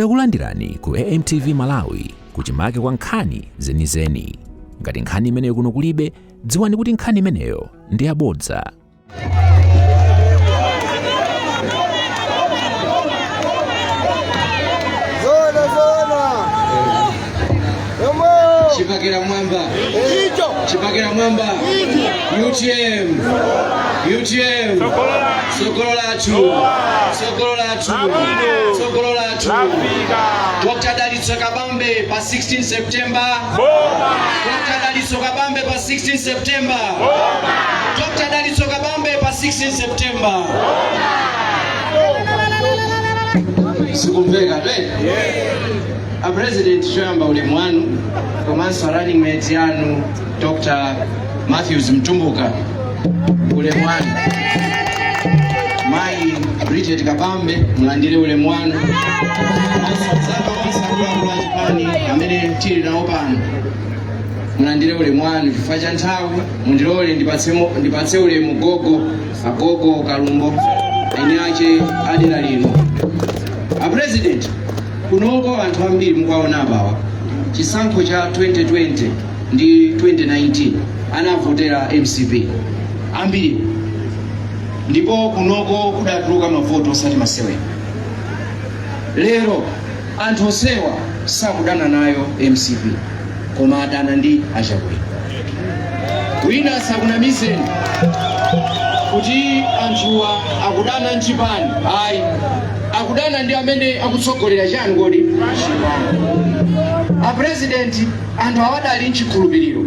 Takulandirani ku AMTV Malawi kuchimake kwa nkhani zenizeni. Ngati nkhani imeneyo kuno kulibe, dziwani kuti nkhani imeneyo ndi yabodza. Chipakira mwamba. Chipakira mwamba. UTM. UTM. Sokolo latu. Dr. DALITSO KABAMBE pa 16 September. Dr. DALITSO KABAMBE pa 16 September. Dr. DALITSO KABAMBE pa 16 September. Sikumveka twe? A President Shoyamba ule mwanu komanso running mate yanu Dr. MATHEWS MTUMBUKA ule mwanu Mai Bridget Kabambe mlandire ule mwanu amene tili nawo pano mlandire ule mwanu chifukwa cha nthawi mundilole ndipatse ule mugogo agogo Kalumbo ine ache adira lino. A President kunoko anthu ambiri mukwaona abawa chisankho cha 2020 ndi 2019 anavotera MCP ambiri ndipo kunoko kudatuluka mavoto osati masewe. Lero anthu osewa sakudana nayo MCP koma adana ndi achakwe. Wina sakunamizeni kuti anthuwa akudana nchipani ayi akudana ndi amene akutsogolera chani kodi. A President anthu awadali nchikhulupiriro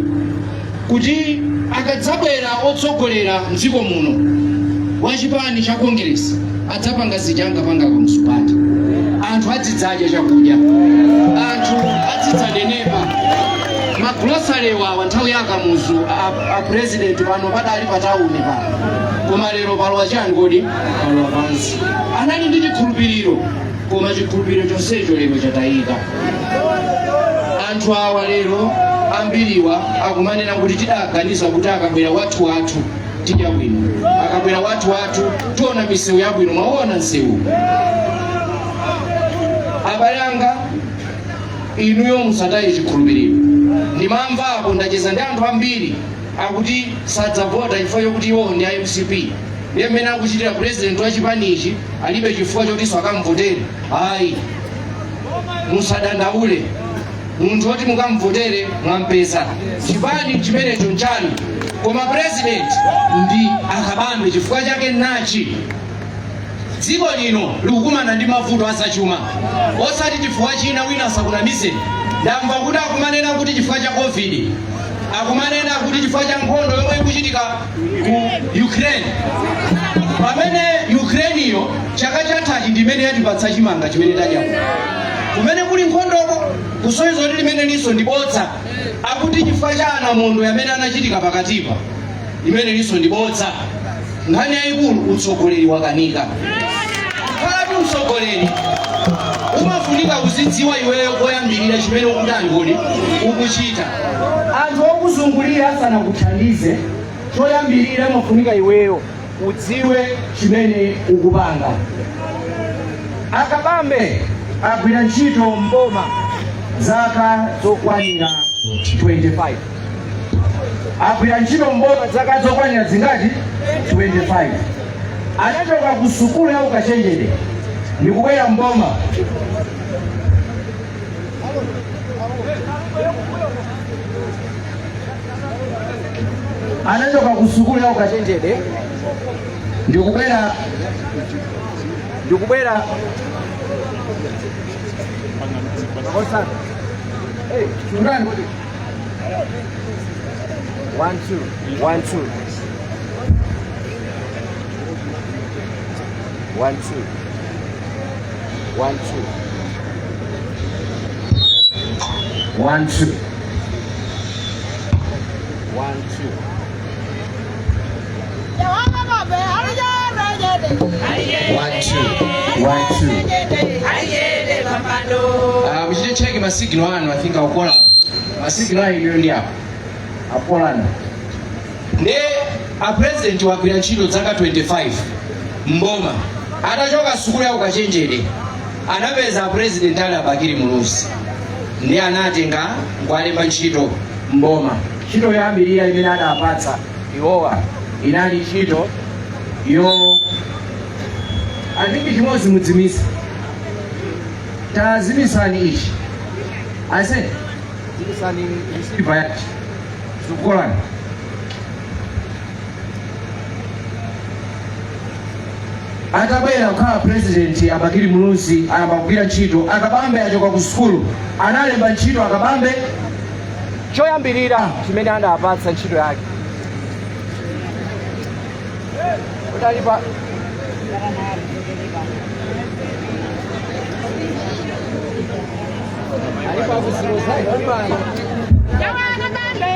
kuti akadzabwera otsogolera mdziko muno wachipani cha Congress adzapanga zijanga panga kwa msupati. Anthu adzidzaja chakudya, anthu adzidzanenepa magulosalewa nthawi yakamuzu. A President pano padali patawuni pano koma lero palowa chani kodi palowa pansi. Anali ndi chikhulupiriro koma chikhulupiriro chonsecho lero chatayika. Anthu awa lero ambiriwa akumanena kuti tidaganiza kuti akabwera wathu tidya bwino, akabwera wathu tiona misewu yabwino. Mwaona nsewu abayanga inuyo musataye chikhulupiriro. Ndimamva apo ndacheza ndi anthu ambiri akuti sadzavota chifukwa chokuti iwo ndi MCP. Ndiye mmene akuchitira President wa chipanichi alibe chifukwa chotiso akamvotere. Ayi, musadandaule. Munthu woti mukamvotere mwampeza. Chipani chimenecho nchanu koma President ndi akabambe chifukwa chake nachi. Dziko lino likukumana ndi mavuto asachuma osati chifukwa china wina sakunamizeni. Ndamva kuti akumanena kuti chifukwa cha COVID, akumanena kuti chifukwa cha nkhondo yomwe ikuchitika ku Ukraine. Pamene Ukraine iyo chaka chathachi ndimene yatipatsa chimanga chimene tadya. Kumene kuli nkhondoko kusoyezo kuti limene liso ndibodza. Akuti chifukwa cha anamondo yamene anachitika pakatipa limene liso ndibodza. Nkhani yayikulu utsogoleri wakanika. Khala utsogoleri umafunika kuzidziwa iweyo koyambirira chimene ukudani kodi ukuchita. Anthu okuzungulira asana kuthandize choyambirira umafunika iweyo udziwe chimene ukupanga. Akabambe agwira ntchito mboma zaka zokwanira 25. Agwira ntchito mboma zaka zokwanira zingati 25. Anachoka ku sukulu ya ukachenjede ndikubwera mboma. Anachoka ku sukulu ya ukachenjede ndikubwera hey, chungani. 1 2 1 2 1 2 1 2 1 2 we should check my signal and I think I'll call up. My signal is here. I'll call on. A President wa gwira ntchito zaka 25 mboma atachoka sukulu ya ukachenjede anapeza president ali Abakiri Muluzi ndi anatenga kwalemba ntchito mboma. Ntchito yoyambirira imene adapatsa iwowa inali ntchito yo andiki chimodzi mudzimisa tazimisani ichi ase zimisani receiver yake sukolani atabwera kukhala president Abakiri Muluzi ayamba kugwira ntchito akabambe achoka ku sukulu analemba ntchito akabambe choyambirira chimene anapatsa ntchito yake utalipa alipa kusiro zake jamana bambe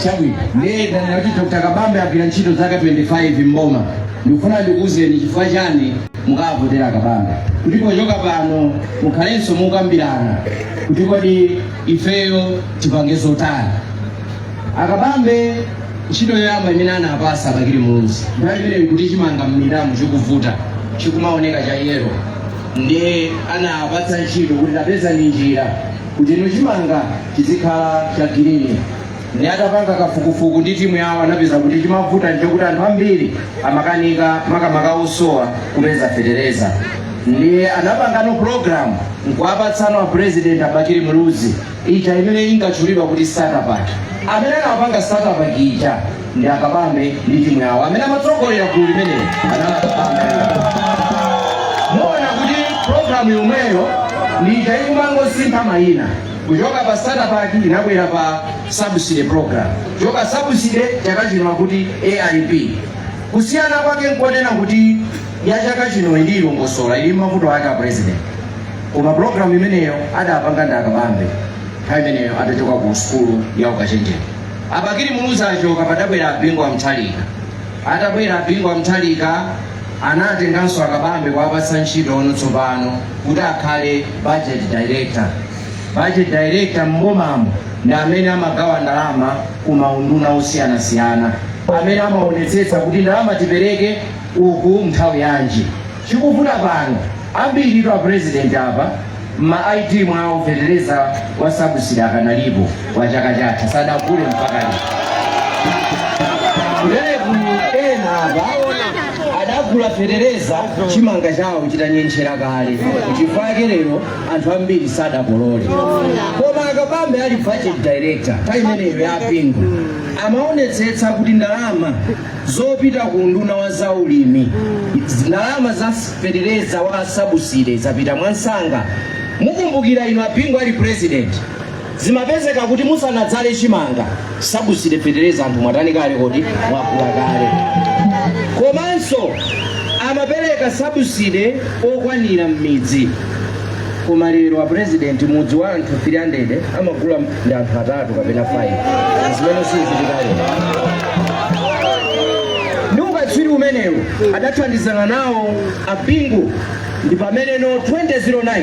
Shawi, nenda na Dr. Kabambe apira ntchito zaka 25 mboma. Ndikufuna ndikuuzeni chifukwa chani mukavotera Kabambe. Kutiko choka pano mukhalenso mukambirana. Kutiko di ifeyo tipange zotani. Akabambe ntchito yoyamba imene anapasa Abakiri Muluzi. Ndimene kuti chimanga m'milambo chikuvuta chikumaoneka cha yero. Ndiye anapatsa ntchito kuti tapeza njira kuti chimanga chizikhala cha girini. Ni atapanga kafukufuku ndi timu yawo anapeza kuti chimavuta njokuti anthu ambiri amakanika makamaka osowa kupeza fetereza. Ndiye anapanga no program nkuwapatsana wa president Abakiri Muluzi ija imene ingatchulidwa kuti startup. Amene anapanga startup ija ndi Akabambe ndi timu yawo amene amatsogolera gulu limene Akabambe. Muona kuti program yomweyo ndi ija imangosintha mayina. Kuchoka pa startup inabwera pa subsidy program. Kuchoka subsidy yakachino kuti ARP. Kusiyana kwake nkonena kuti ya chaka chino ndi ilongosola ili mavuto ake a president. Koma program imeneyo adapanga ndi Akabambe. Nthawi imeneyo adachoka ku skulu ya ukachenjera. Abakiri Muluzi achoka padabwera Bingu wa Mtalika. Atabwera Bingu wa Mtalika anatenganso Akabambe kuwapatsa ntchito ono tsopano kuti akhale budget director. Budget director mbomamo ndi amene amagawa ndalama kumaunduna osiyana-siyana, amene amaonetsetsa kuti ndalama tipereke uku nthawi yanji. Chikuvuta pano ambiri twa president apa ma IT mwawo fetereza wa subsidy akanalipo wa chaka chatha sadakule mpaka lero. Kuleku ena apa adagula fetereza chimanga chawo chitanyenchera kale kuchifake lero anthu ambiri sadakolole. Koma Akabambe ali budget director nthawi imeneyo ya Bingu amaonetsetsa kuti ndalama zopita ku unduna wa zaulimi, ndalama za fetereza wa subsidy zapita mwansanga. Mukumbukira ino Bingu ali president zimapezeka kuti musanadzale chimanga subsidy fetereza anthu mwatani kale kuti mwakula kale. Komanso amapereka subsidy okwanira m'midzi. Koma lero wa president mudzi wa anthu 300 amagula ndi anthu 3 kapena 5. Zimene sizilikale. Ukatswiri umenewo adathandizana nawo a Bingu ndi pamene no 2009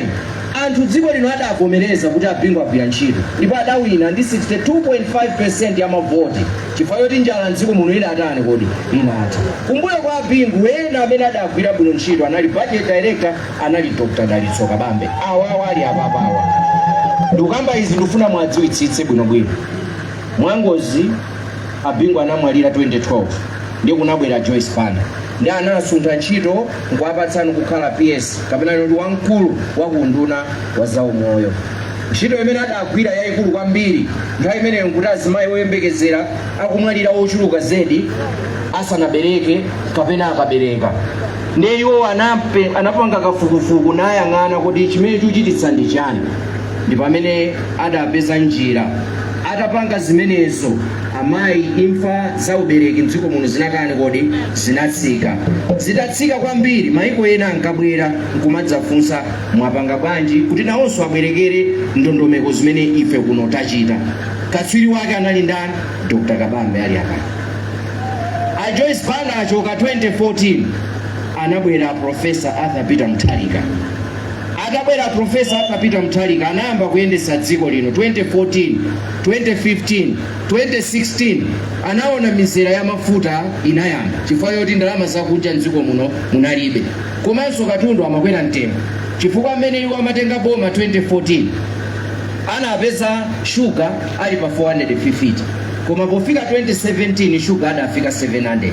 anthu dziko lino adavomereza kuti Bingu agwira ntchito ndipo adawina ndi 62.5% ya mavoti chifukwa choti njala mdziko muno idatani kodi inatha. Kumbuyo kwa Bingu ena amene adagwira bwino ntchito anali budget director, anali Dr. Dalitso Kabambe. Awa ali apapawa ndikamba izi ndifuna mwadziwitsitse bwinobwino. Mwangozi Bingu anamwalira 2012 ndiye kunabwera Joyce Panda ndi anasuntha ntchito nkuwapatsani kukhala PS kapena ndi wamkulu wa kuunduna wa zaumoyo. Ntchito imene adagwira yayikulu kwambiri nthawi imeneyo nkuti azimayi oyembekezera akumwalira ochuluka zedi asanabereke kapena akabereka. Ndiye iwo anapanga kafukufuku nayang'ana kuti chimene chikuchititsa ndi chani. Ndi pamene adapeza njira atapanga zimenezo amayi imfa za ubereki mdziko muno zinakani kodi zinatsika. Zitatsika kwambiri mayiko ena ankabwera nkumadzafunsa mwapanga bwanji kuti nawonso abwerekere ndondomeko zimene ife kuno tachita. Katswiri wake anali ndani? Dr. Kabambe ali apa. A Joyce Panda achoka 2014 anabwera Professor Arthur Peter Mutharika. Atabwera Professor Arthur Peter Mutharika anayamba kuyendesa dziko lino 2014, 2015, 2016 anaona mizera ya mafuta inayamba chifukwa choti ndalama zakunja mdziko muno munalibe. Komanso katundu amakwera mtengo chifukwa amene iwo amatenga boma 2014 anapeza sugar ali pa 450 koma pofika 2017 sugar adafika 700.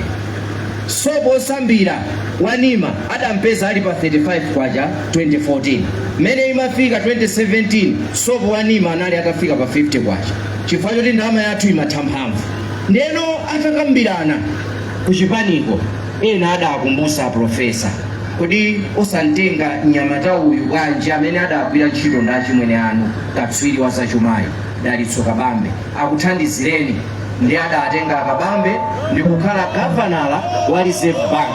Sopo osambira wanima adampeza ali pa 35 kwaja 2014. Mene imafika 2017 sopo wanima anali atafika pa 50 kwaja chifukwa choti ndalama yathu imathamphamvu. Ndeno atakambirana kuchipaniko ena adakumbusa Professor kuti osantenga nyamata uyu bwanji amene adagwira ntchito ndachimwene anu katswiri wa zachumayi Dalitso Kabambe akuthandizireni. Ndi adatenga Kabambe ndi kukhala governor wa Reserve Bank.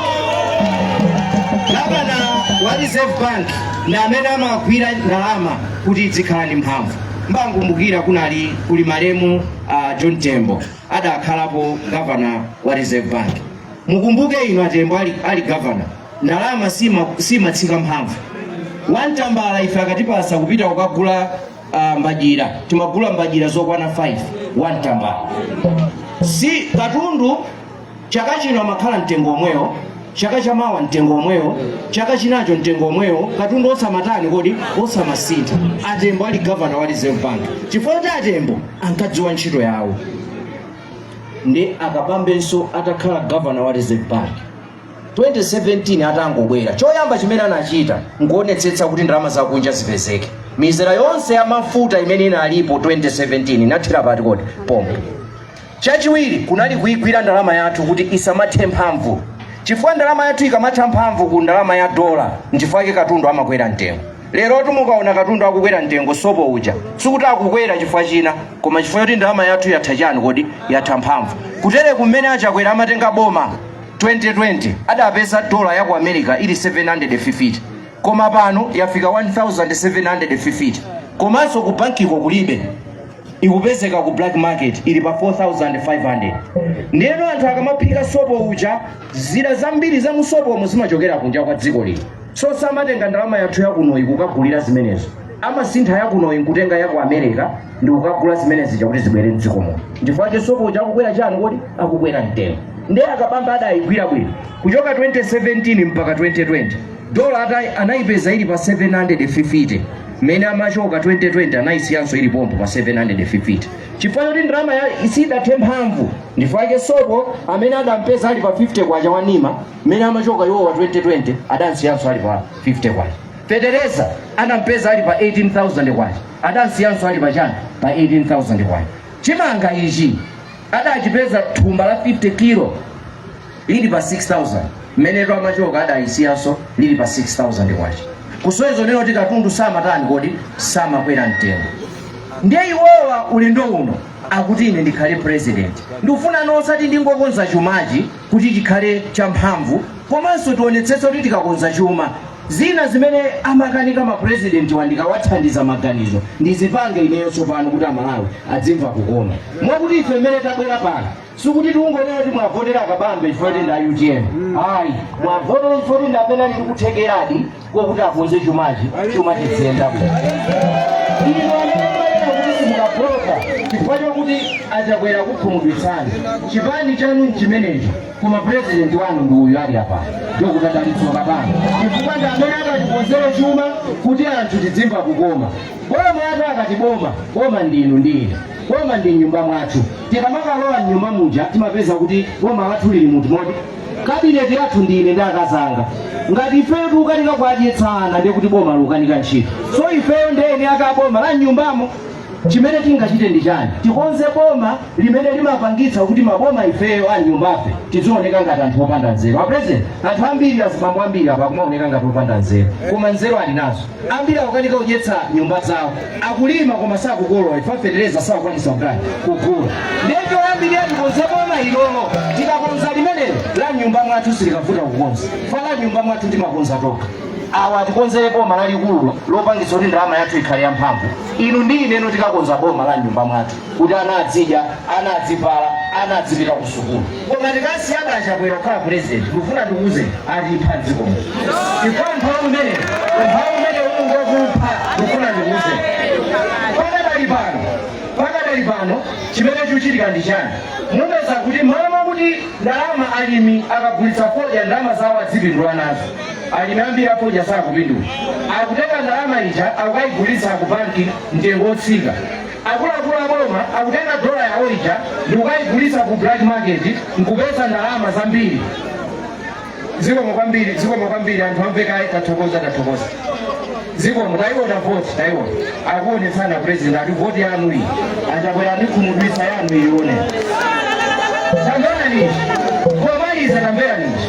Governor wa Reserve Bank ndi amene amagwira ndalama kuti izikhala ndi mphamvu. Mbangumbukira kuli malemu John Tembo adakhalapo governor wa Reserve Bank. Mukumbuke ino Tembo ali governor ndalama simatsika mphamvu. Wantambala ife akatipasa kupita kukagula mbajira timagula mbajira zokwana 5 wantambala. Si katundu chaka chino amakhala mtengo omwewo, chaka chamawa mtengo omwewo, chaka chinacho mtengo omwewo, katundu osamatani kodi osamasintha. Atembo ali governor wa Reserve Bank chifukwa cha Atembo ankadziwa ntchito yawo. Ndi Akabambenso atakhala governor wa Reserve Bank 2017 atangobwera choyamba chimene anachita nkuonetsetsa kuti ndalama zakunja zipezeke. Mizera yonse ya mafuta imene inalipo 2017 inathira pati kodi pomwe. Chachiwiri kunali kuigwira ndalama yathu kuti isamathe mphamvu chifukwa ndalama yathu ikamatha mphamvu ku ndalama ya dola nchifukwa ke katundu amakwera mtengo. Lero tumukaona katundu akukwera mtengo sopo uja sikuti akukwera chifukwa china koma chifukwa choti ndalama yathu yatha chani kodi yatha mphamvu. Kutere kumene achakwera amatenga boma 2020 adapeza dola ya ku America ili 750 koma pano yafika 1750 komanso ku bankiko kulibe ikupezeka ku black market ili pa 4500. Ndeno anthu akamaphika sopo uja zira zambiri za musopo muzimachokera kunja kwa dziko lino. So samatenga ndalama yathu yakuno ikukagulira zimenezo amasintha yakuno ikutenga ya ku America ndi kukagula zimenezi chakuti zibwere mdziko muno. Ndifanye sopo uja akukwera chani kodi akukwera mtengo. Ndiye Akabambe adayigwira bwino kuchoka 2017 mpaka 2020 dola anaipeza ili pa 750 mene amachoka 2020 anaisiyanso ili pompo pa 750 chifukwa choti ndalama isidathe mphamvu. Ndifake sopo amene adampeza ali pa 50 kwaja wanima mene amachoka iwo wa 2020 adansiyanso ali pa 50 kwaja. Federeza adampeza ali pa 18,000 kwaja adansiyanso ali pa chani pa 18,000 kwaja. Chimanga ichi adachipeza thumba la 50 kilo lili pa 6,000 menero amachoka adaisiyanso lili pa 6,000 kwacha. Kusoezo neno ti katundu samatani kodi samakwera mtengo. Ndiye iwowa ulendo uno akuti ine ndikhale president ndifuna nosati ndingokonza chumachi kuti chikhale cha mphamvu komanso tionetsetse kuti tikakonza chuma zina zimene amakanika ma president wandikawathandiza maganizo ndizipange ineyo tsopano kuti amalawi adzimva kukoma. Mwakuti ife mmene tabwera pano sikuti tikungonena kuti mwavotera Kabambe chifukwa ndi UTM. Ayi, mwavotera chifukwa ndi amene ndikuthekeradi kokuti akonze chuma chiziyenda bwino. Ino amene kuti simukapota chifukwa chokuti achakwera kukhumudwitsani. Chipani chanu chimenecho koma president wanu ndi uyu ali apa ndokuti DALITSO KABAMBE chifukwa ndi amene akatikonzere chuma kuti anthu tidzimva kukoma. Boma ati akatiboma boma ndinu ndine boma ndi nyumba mwathu. Tikamakalowa nyumba muja timapeza kuti boma lathu lili muti moti kabineti yathu ndine ndakazanga ngati ifeyo tukanika kwadyetsana ndi kuti boma lukanika ntchito. So ifeyo ndeni akaboma la nyumbamo chimene tingachite ndi chani? Tikonze boma limene limapangitsa kuti maboma ifeyo a nyumbafe tizioneka ngati anthu opanda nzeru. President, anthu ambiri azibambo ambiri apa kumaoneka ngati opanda nzeru koma nzeru ali nazo. Ambiri akukanika kudyetsa nyumba zawo akulima koma sakukolola ifa fertilizer sakukwanisa kugula. Ndicho ambiri atikonze boma ilolo tikakonza limenelo la nyumba mwathu silikavuta kukonza fala nyumba mwathu timakonza toka. Awa tikonzere boma lalikulu lopangitsa kuti ndalama yathu ikhale yamphamvu. Inu ndi ineno tikakonza boma la nyumba mwathu kuti ana adzidya, ana adzivala, ana adzipita ku sukulu. Koma tikasiyana achakwera kukhala president kufuna tikuze atipha dziko. Chifukwa mphawi umene ungokupha kufuna tikuze. Pakadali pano chimene chuchitika ndi chani? Mupeza kuti mama kuti ndalama alimi akagulitsa fodya ndalama zawo adzipindula nazo. Alimi ambiri afodya sakupindula. Akutenga ndalama ija akukayigulitsa ku banki mtengo otsika. Akuluakulu aboma akutenga dola yawo ija ndikukayigulitsa ku black market nkupeza ndalama zambiri. Ziko mwambiri anthu amvekayi tathokoza. Ziko mutaiona voti taiona akuonetsana president ati voti yanu iyi achakwera ndikhumudwitsa yanu ione. Tambera niji komaliza tambera niji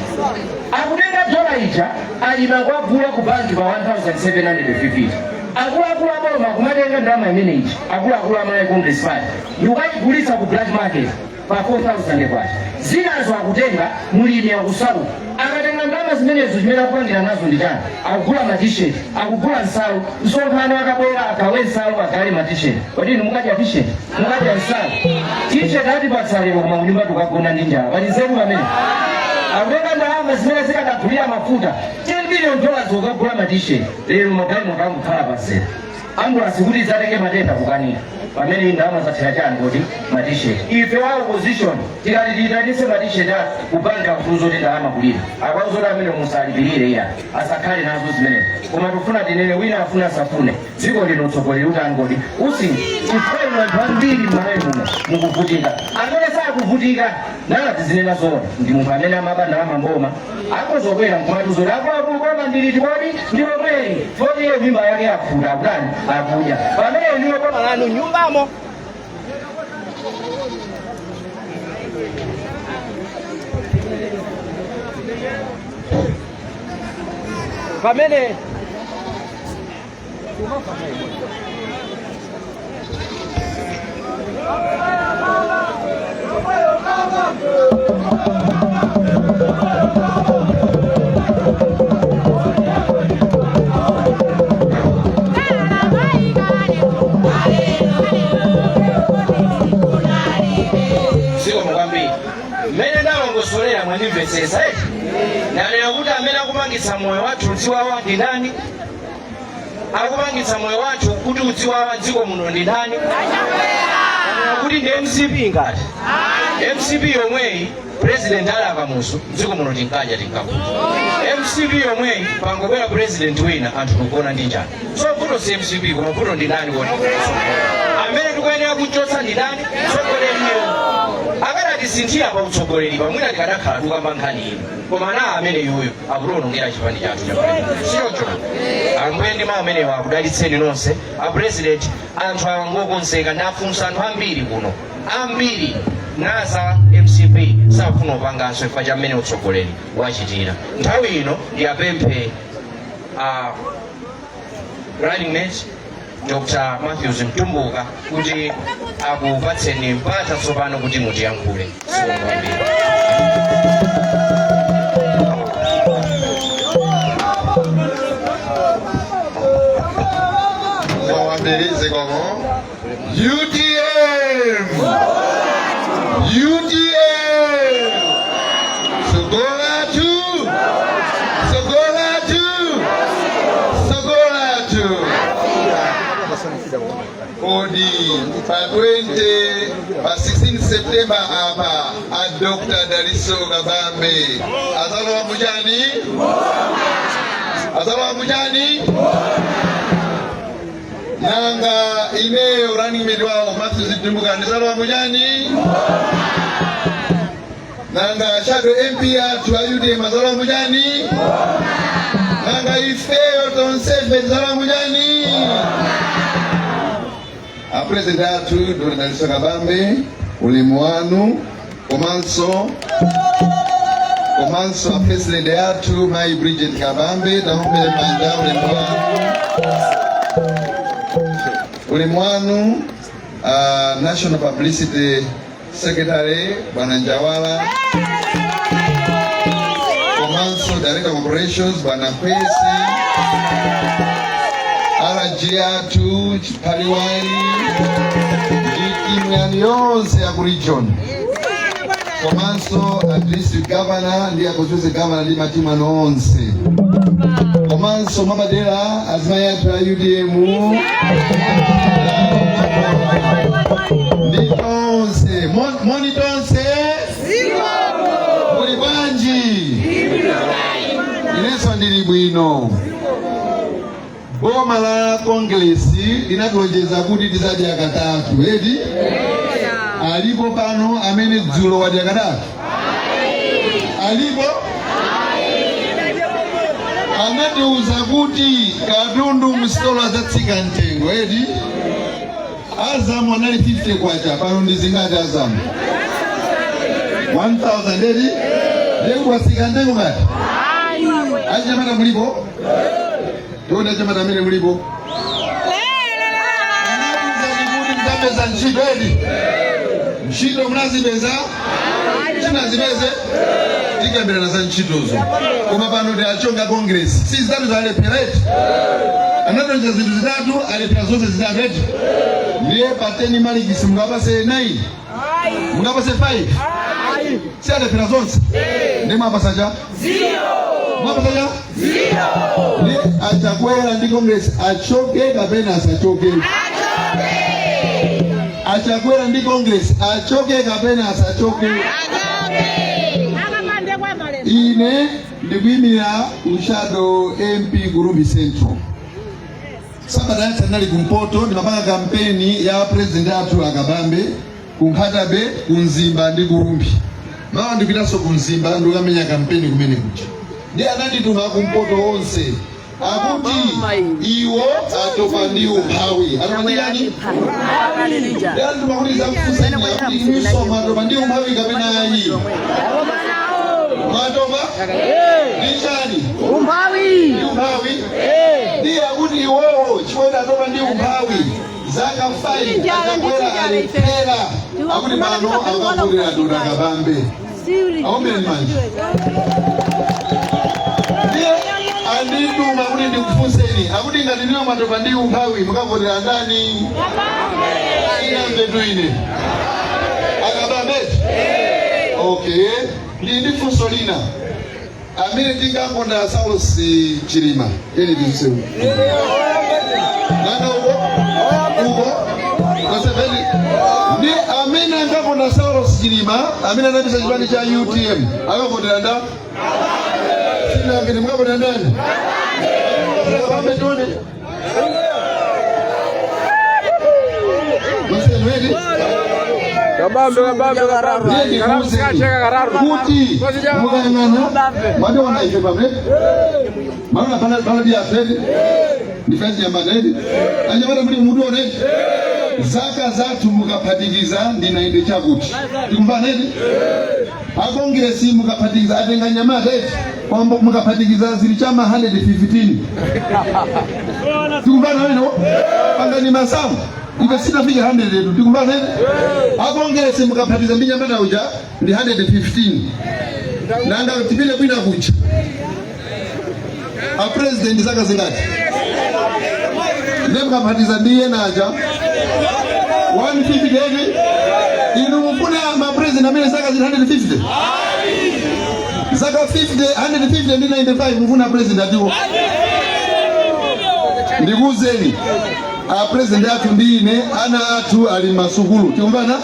akutenga dola ija alima kwagula ku banki pa 1750. Akuluakulu aboma kumatenga ndalama imene iji akuluakulu amalawi Congress Party ndikukayigulitsa ku black market pa 4000 kwacha. Zinazo akutenga mulimi akusauka akatenga ndalama zimenezo chimene akupangira nazo ndi chani? Akugula ma-t-shirt, akugula nsalu. Msonkhano akabwera akawe nsalu akale ma-t-shirt. Kodi inu mukadya t-shirt? Mukadya nsalu. T-shirt atipatsa lero koma kunyumba tukagona ndi njala. Pali nzeru pamene. Akutenga ndalama zimene zikadagulira mafuta $10 billion ukagula ma-t-shirt. Lero magali mukangokhala pasera. Ambulance kuti zatenge matenda kukanika. Pamene ndalama zathera chani kuti ma-t-shirt. Ife wa opposition tikati tiyitanise ma-t-shirt kupanga kutuzo ndalama kulira. Akwazo amene musalipirire ya asakhale nazo zimene. Koma tufuna tinene wina afuna asafune. Dziko lino utsogoleri utangodi chifukwa anthu ambiri m'malawi muno mukuvutika. Amene sakuvutika nala tizinena zona ndi munthu amene amaba ndalama mboma akozokwera mkumatuzo akuluakulu koma ndiliti kodi ndiwo kweli foti iyo mimba yake yafuta akutani akudya pamene ndiwo koma lanu nyumbamo. Pamene solera mwanimvesesa nanena kuti amene akupangitsa moyo wathu udziwawa ndi ndani? Akupangitsa moyo wathu kuti udziwawa dziko muno ndi ndani? Kuti ndi MCP ngati MCP yomweyi president ali akamuso dziko muno tinkadya tinkakuta. MCP yomweyi pangobwera president wina anthu tikugona ndi njala. So vuto si MCP koma vuto ndi ndani kodi? Amene tikuyenera kuchotsa ndi ndani? Tsogoleri akadatisinthira pa utsogoleri pamwina tikadakhala tukamba nkhani ino koma na amene yuyo akutionongera chipani chathu cha siyocho. Ambuye ndi mawu amenewa akudalitseni nonse a president. Anthu angokonzeka nafunsa anthu ambiri kuno ambiri naza MCP safuna upanganso chifukwa cha mmene utsogoleri wachitira. Nthawi ino ndiyapemphe running mate Dr. Matthews Mtumbuka kuti akupatseni mpata tsopano kuti mutiyankhule. Sekomo. UTM! UTM! Sogola tu! Sogola tu! Sogola tu! Kodi pa 16 September apa a Dr. DALITSO KABAMBE. Azalo wa mujani? Azalo wa mujani? Nanga ine running mate wao MATHEWS MTUMBUKA azalo wa mujani? Nanga shadow MP atu wa UTM azalo wa mujani? Nanga ifeo tonsefe azalo wa mujani? A presidente atu Dr. DALITSO KABAMBE ulimu wanu komanso a president atu Mai Bridget Kabambe naombe manda ulimu wanu National Publicity Secretary Bwana Njawala komanso Director of Operations Bwana Kwesi RG atu Chipaliwali imyani yonse ya region komanso at least governor ndiye akochose governor ndi matima nonse komanso mabadela azima yatu ya UTM ndi tonse moni tonse muli banji ineso ndili bwino. Boma la kongresi linatolojeza kuti tizadya katatu edi alipo pano amene dzulo wadya katatu alipo anatiuza kuti katundu msitolo adzatsika mtengo edi Azamu anali 50 kwacha pano ndizingati Azamu 1000 edi leo wasika mtengo ngati ajamata mulipo Tuna chama tamile mulipo. Mtambeza nchido edi. Nchido mnazibeza. Chinazibeze. Tika mbele nasa nchidozo. Kuma pano de achonga kongresi. Si zitatu za alepira eti. Anato ncha zitu zitatu alepira zote zitatu eti. Ndiye pateni malikisi mkapase 9. Mkapase 5. Si alepira zote. Ndiye mapasaja 0. Mapasaja 0. Ni achakwera ndi kongresi achoke kapena asachoke? Achoke. Achakwera ndi kongresi achoke kapena asachoke? Achoke. Ine ndikuimira ushado MP Kurumbi Central. Sabata yata nali kumpoto ndimapanga kampeni ya president atu akabambe kunkhatabe kunzimba ndi Kurumbi. Mawa ndikuitaso kunzimba ndikamenya kampeni kumene kucha. Ndiye anandituma kumpoto onse akuti iwo atopa ndi umphawi. Atopa yani? Ndiye anandituma kuti zakufuseni akuti imusoma atopa ndi umphawi kapena ayi. Matopa? Ndichani? Umphawi. Umphawi? Ndiye akuti iwowo chikwenda atopa ndi umphawi. Zaka 5 akakwera alepera. Akuti pano akapulira Dr. Kabambe. Aombe manje. Andituma kuti ndikufuseni akuti ngati ndino matopa ndi umphawi mukavotera ndani? Inambe tuine Akabambe. Okay, ndi funso lina amene tingakonda Saulos Chilima ene tisewu nanga uko naseveli ndi amene angakonda Saulos Chilima amene anapisa chipani cha UTM akavotera ndani? Sina ngene mukavotera ndani? Akabambe tone Mseveli Kabambe kararu. Karamu sikacheka kararu. Kuti mukayangana wande wana ife pamwe. Maana pala dia fedi. Defense ya madedi. Anyamata muri mudu onedi. Zaka zatu mukapatikiza ndinaende chakuti. Tikumbana edi. Akongiresi mukapatikiza atenga nyamata edi. Kwamba mukapatikiza zili chama 115. Tikumbana weno. Panga ni masamu. Ibe sina fika 100 yetu. Tikumbana edi. Akongiresi mukapatikiza mbinyamata uja ndi 115. Nanga tipile kwina kucha. A president zaka zingati? Nemka mhatiza ndiye naja 150 gani inu mfuna ma president amene saka 150 saka 150 ndi 95 mfuna president atiwo ndikuzeni president athu ndine ana athu ali masukulu tiumbana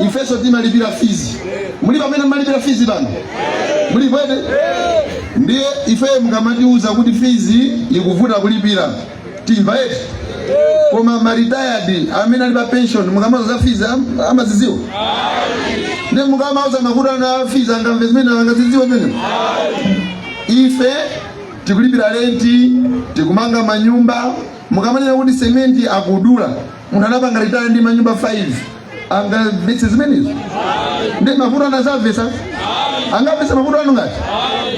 ifeso timalipira fees muli pamene malipira fees bana muli bwede ndiye ife mkamatiuza kuti fees ikuvuta kulipira timba eti koma retired amene ali pa pension mukamaza za fees amaziziwa ndiye mukamauza makuta na fees angamve zimene angaziziwa pene ife tikulipira renti tikumanga manyumba mukamanena kuti sementi akudula munthu anapanga retire ndi manyumba 5 angavese zimenezo ndiye makuta anazavesa angavesa makuta anu ngati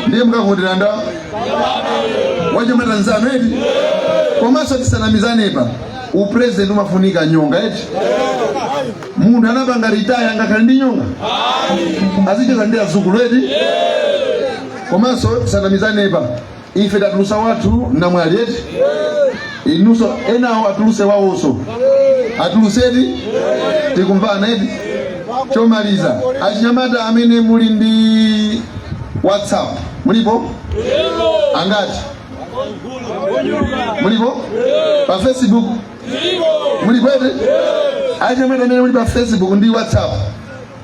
ndiye mukavotera nda wachomatanzano eti komanso tisanamizanepa upresident umafunika nyonga eti munthu anapanga retire angakhale ndi nyonga azicheza ndi azukulu eti komanso tisanamizanepa ife tatulusa watu na mwali eti inuso enawo atuluse wawonso atuluseti tikumvana eti chomaliza achinyamata amene muli ndi WhatsApp mulipo angati mulipo pa Facebook mulipo eti achinyamata amene muli pa Facebook ndi WhatsApp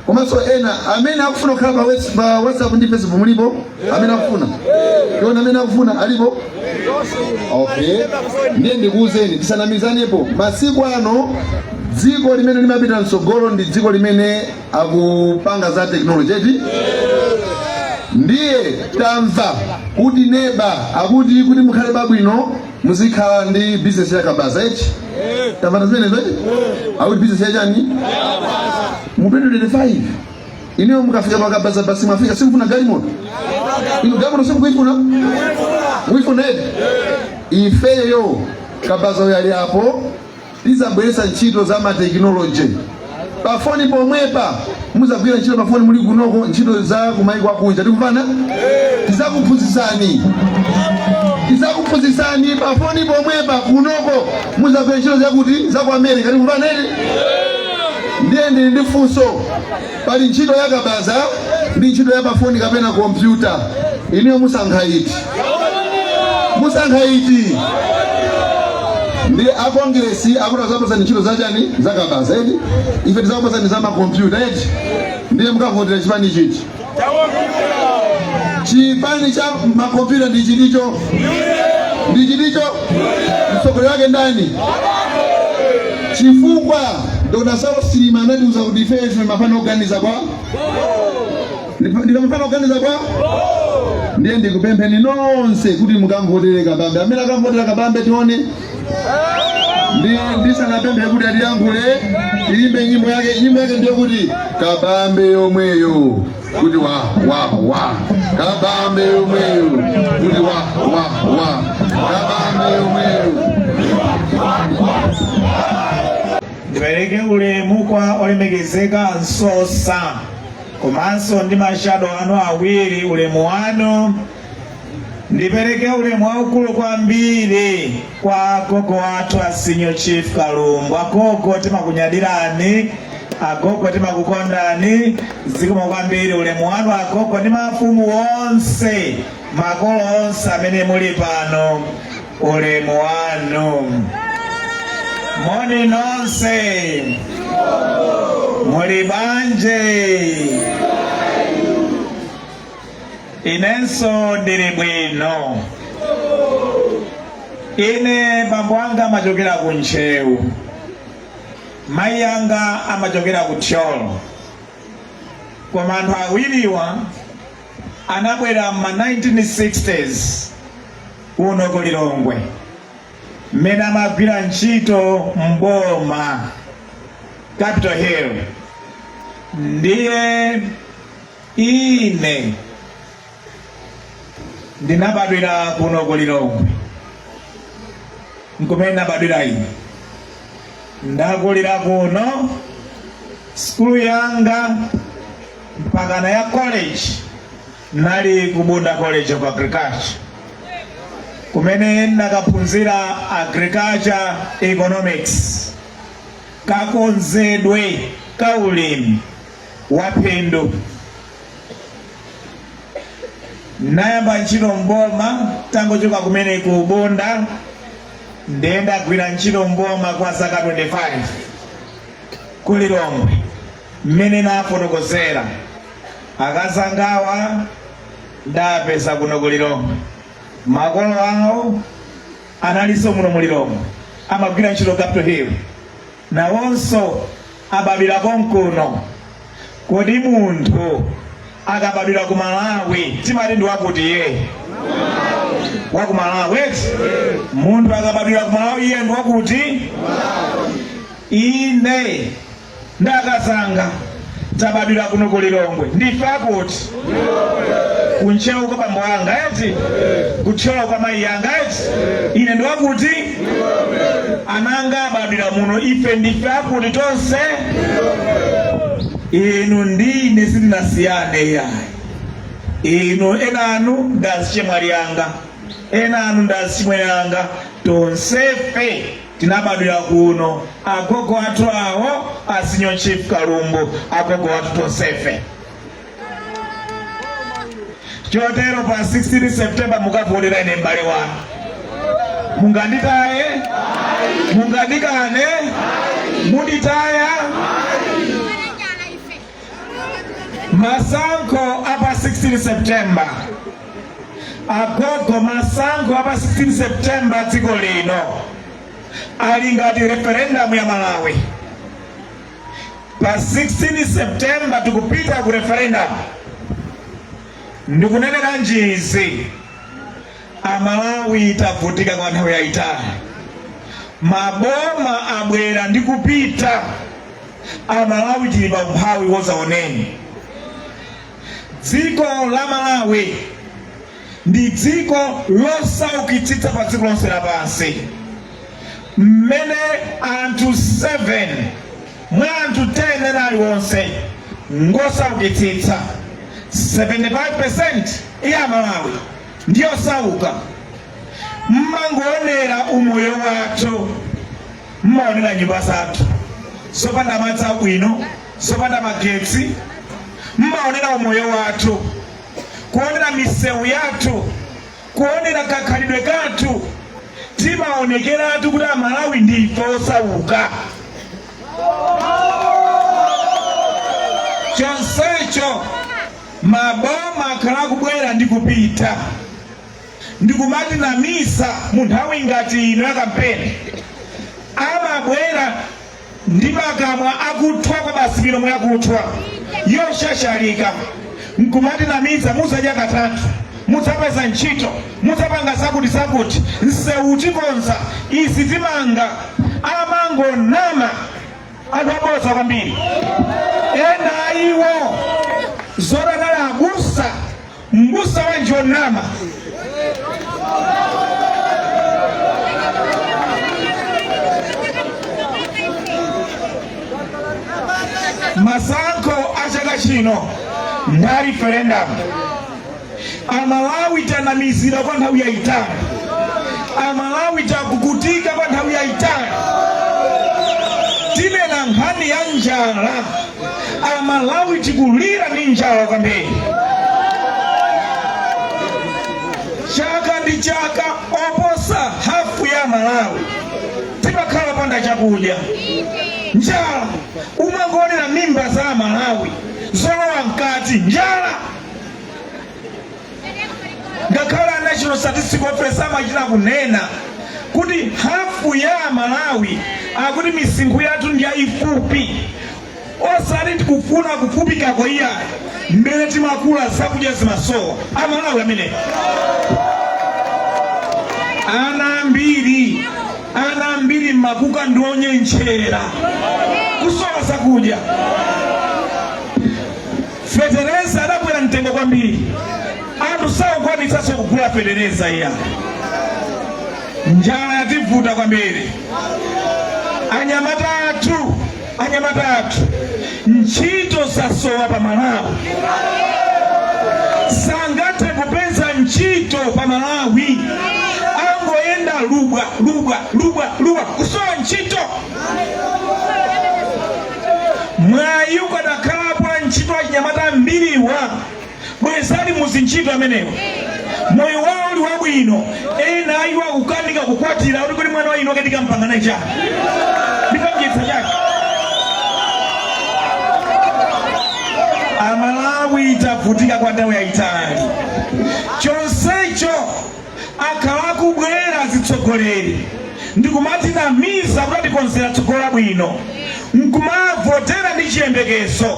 komanso ena amene akufuna kukhala pa WhatsApp ndi Facebook mulipo amene akufuna kiona amene akufuna alipo okay ndiye ndikuuzeni tisanamizanepo masiku ano dziko limene limapita msogolo ndi dziko limene akupanga za technology eti ndiye tamva kuti neba akuti kuti mukhale babwino muzikhala ndi business ya kabaza eti tamva zimenezo eti akuti business ya chani mu 2025 iniyo mukafika pa kabaza basi mwafika simfuna gari moto ino gari moto simkuifuna mwifuna eti ifeyo kabaza yali hapo tizabweresa ntchito za mateknoloji pafoni pomwepa muzagwira ntchito pafoni muli kunoko ntchito za kumaiko akunja tikufana tizakuphunzitsani pafoni pomwepa kunoko muzagwira ntchito zakuti za ku America tikufana eti ndiye ndili ndi funso pali ntchito ya kabaza ndi ntchito ya pafoni kapena kompyuta iniyo musankha iti ndi akongresi akuti azapasa ntchito zachani zakabaza eti ife tizakupasa za makompyuta eti ndiye mukavotera chipani chiti chipani cha makompyuta ndi chilicho msogolero wake ndani chifukwa Dr. South Silima anatiuza kuti ife mafano organiza kwa ndikamafano organiza kwa ndiye ndikupempheni nonse kuti mukamvotere Kabambe amene akamvotera Kabambe tione ndisanapemphe kuti atiyankhule tiimbe nyimbo yake ndiyo kuti Kabambe yomweyo kuti wa Kabambe yomweyo kuti wa Kabambe yomweyo ndipereke ulemu kwa olemekezeka Nsosa komanso ndi mashado anu awiri ulemu wanu ndipereke ulemu waukulu kwambiri kwa agogo wathu a Senior Chief Kalumbu agogo timakunyadirani agogo timakukondani zikomo kwambiri ulemu wanu agogo ndi mafumu onse makolo onse amene muli pano ulemu wanu moni nonse muli banje inenso ndili bwino ine bambo anga amachokera ku Nchewu mayi anga amachokera ku Thyolo koma anthu awiriwa anabwera ma 1960s kuno ku Lilongwe mmene amagwira ntchito mboma Capitol Hill ndiye ine ndinabadwira kuno ku Lilongwe nkumene nabadwira ine ndakulira kuno skulu yanga mpakana ya college nali ku Bunda College of Agriculture kumene ndakaphunzira agriculture economics, kakonzedwe ka ulimi wa phindu. Nayamba ntchito mboma tangochoka kumene ku Bonda, ndenda gwira ntchito mboma kwa zaka 25 ku Lilongwe, mmene nafotokozera akazangawa ndapeza kuno ku Lilongwe. Makolo awo analinso muno mu Lilongwe, amagwira ntchito Capitol Hill, nawonso abadwira konkuno. Kodi munthu akabadwira ku Malawi timati ndi wakuti ye? Wa ku Malawi. Munthu akabadwira ku Malawi iye ndi wakuti? Ine ndakazanga tabadwira kuno ku Lilongwe, ndife akuti? Kunchewa kwa pambo wanga eti? Kuchewa kwa mai yanga eti? Ine ndi wakuti? Ananga abadwira muno, ife ndife akuti tonse? Inu ndine sitinasiyane yayi. Inu enanu ndazichemwa lyanga, enanu ndazichemwa lyanga, tonsefe tinabadwira kuno. Agogo athu awo asinyo Chief Kalumbu, agogo athu tonsefe. Chotero pa 16 September mukavotera ine mbale wanu. Munganditaye? Mungandikane? Munditaya? Masanko apa 16 September. Agogo masanko apa 16 September dziko lino ali ngati referendum ya Malawi. Pa 16 September tikupita ku referendum. Ndikunenera njizi Amalawi itavutika kwa nthawi yayitali. Maboma abwera ndikupita, Amalawi tili pa mphawi wozaoneni. Dziko la Malawi ndi dziko losaukitsitsa pa dziko lonse lapansi, mmene anthu 7 mwa anthu 10 ena aliwonse ngosaukitsitsa. 75% ya Malawi ndiyo sauka. Mmangoonera umoyo wathu, mmaonera nyumba zathu sopanda madzi abwino, sopanda magetsi. Mmaonera umoyo wathu, kuonera misewu yathu, kuonera kakhalidwe kathu. Timaonekeratu kuti Amalawi ndife osauka. Chonsecho maboma akhala kubwera ndikupita, ndikumati na misa munthawi ngati ino ya kampeni, amabwera ndi makamwa akuthwa kwa basi milomo yakuthwa yoshashalika. Nkumati na misa muzadya katatu, mudzapeza ntchito, mudzapanga zakuti nsewu tikonza izi timanga. Amangonama anaboza kwambiri. Ena iwo zorakala abusa mbusa wa njonama. Masanko achaka chino nda referendum. Amalawi tanamizira kwa nthawi yayitali. Amalawi takukutika kwa nthawi yayitali. Tine na nkhani ya njala. Amalawi tikulira ni njala kwambiri. Chaka ndi chaka oposa hafu ya Malawi timakhala panda chakudya. Njala umangoonera mimba za Malawi zolowa mkati njala. Ngakhala National Statistical Office amachita kunena kuti hafu ya Malawi akuti misinkhu yathu ndi yayifupi. Osati tikufuna kufupika kwa iya mbele timakula zakudya zimasowa. Amalawi amene ana ambiri makuka ndionye nchera kusowa zakudya. Fetereza adabwera mtengo kwambiri, anthu sakukwanitsa kugula fetereza iya. Njala yativuta kwambiri. Anyamata athu ntchito zasowa pa Malawi. Sangathe kupeza ntchito pa Malawi. lubwa kusowa nchito mwayuka dakalapula nchito achinyamata mbiriwa bwesali muzinchito amenewa moyo wawo uli wabwino ena ayiwa kukanika kukwatira uli kuli mwana wa ino ketika mpangana chake ndikamjetsa chake Amalawi itavutika kwa nthawi yayitali chonsecho akhala kubwera zitsogoleri ndikumatinamiza kutatikonzera tsogolo bwino nkumavotera ndi chiyembekezo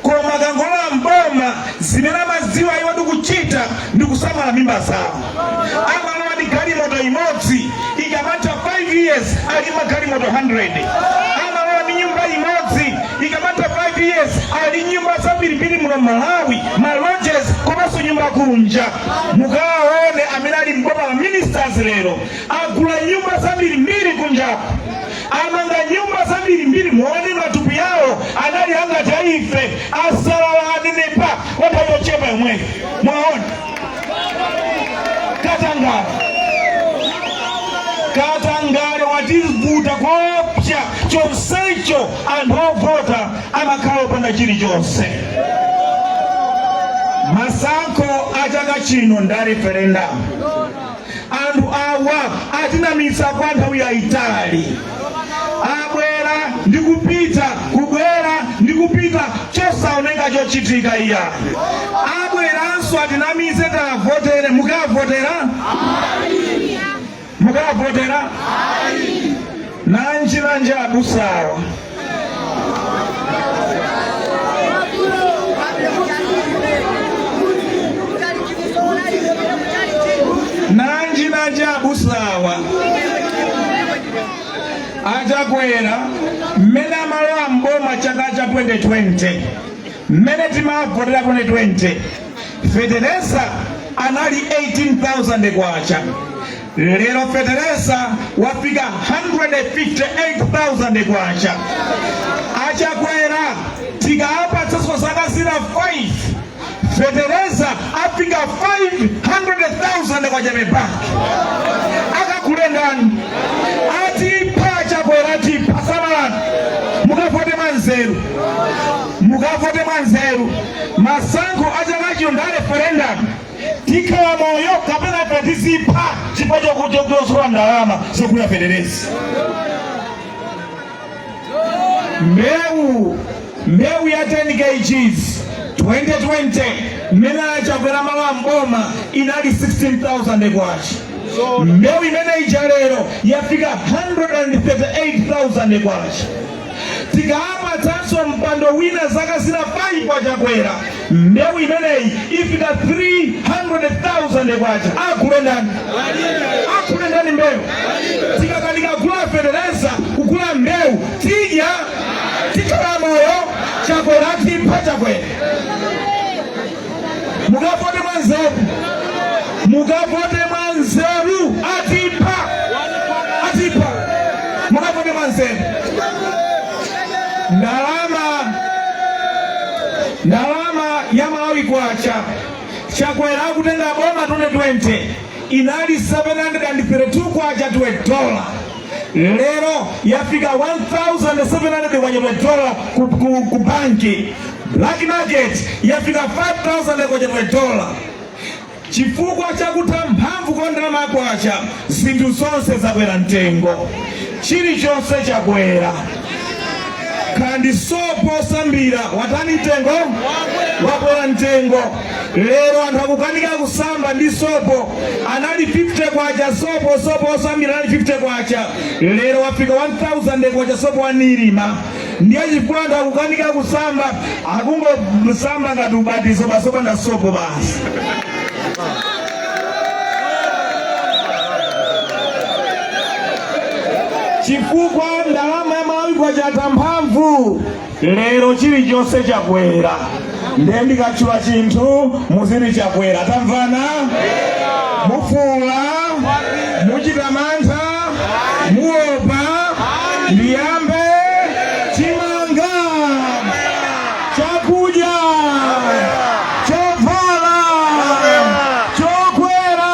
koma kangola mboma zimene amadziwa iwo ndikuchita ndikusamala mimba zawo amalowa ndi galimoto imodzi ikamata 5 years ali magalimoto 100 amalowa ndi nyumba imodzi ikamata 5 years ali nyumba zambirimbiri muno Malawi malodges komanso nyumba kunja mukawaone amene ali mboma wa ministers lero agula nyumba zambirimbiri kunjapo amanga nyumba zambirimbiri muone matupi yawo anali angati aife asalala anenepa watayochepa yomwe mwaona katangale wativuta kopya chonsecho anthu ovota amakhala opanda chilichonse masankho achaka chino nda referendum anthu awa atinamitsa kwa nthawi yayitali abwera ndikupita kubwera ndikupita chosaoneka chochitika iya abweranso atinamitse tavotere mukavotera mukavotera nanji abusawa nanji abusawa achakwera mmene amalowa mboma chaka cha 2020 mmene timavotera 2020 fetereza anali 18,000 kwacha lero fetereza wafika 158,000 kwacha achakwera tikaapa tsaso zaka zina 5 fetereza afika 500,000 kwa jamebaki akakulendani atipa chakwera atipa samalani mukavote manzeru masankho achakachiyo nda referendum tikhala moyo kapena petizipa chipa chokuti kuyosola ndalama zokuya fetereza mbewu ya 10 kgs 2020 mmene achakwera malowa mboma inali 16,000 kwacha mbewu imene ija lero yafika 138,000 kwacha tikaapa tanso mpando wina zaka zina 5 kwa chakwera mbewu imeneyi ifika 300,000 kwacha akulendani mbewu tikakanika kula fetereza kukula mbewu tija tikala moyo chakwera tipa chakwera mukavote mwanzeru atipa mukavote mwanzeru ndalama ya Malawi kwacha chakwera akutenga boma 2020 inali 732 kwacha $12 lero yafika 1,700 kwa $12 ku banki black market yafika 5,000 kwa $12 chifukwa chakuta mphamvu kwa ndalama kwacha zinthu zonse zakwera mtengo chilichonse chakwera kandi sopo sambira watani mtengo wakwera mtengo lero anthu akukanika kusamba ndi sopo anali 50 kwacha sopo sambira anali 50 kwacha lero wafika 1,000 kwacha sopo anirima ndiye chifukwa anthu akukanika kusamba akungosamba ngati ubatizo basopa nda sopo basi chifukwa ndalama ya Malawi kwacha mphamvu lero chilichonse chakwera ndikachula chinthu muzili chakwera tamvana mufula muchita mantha muopa liyambe chimanga chakudya chovala chokwera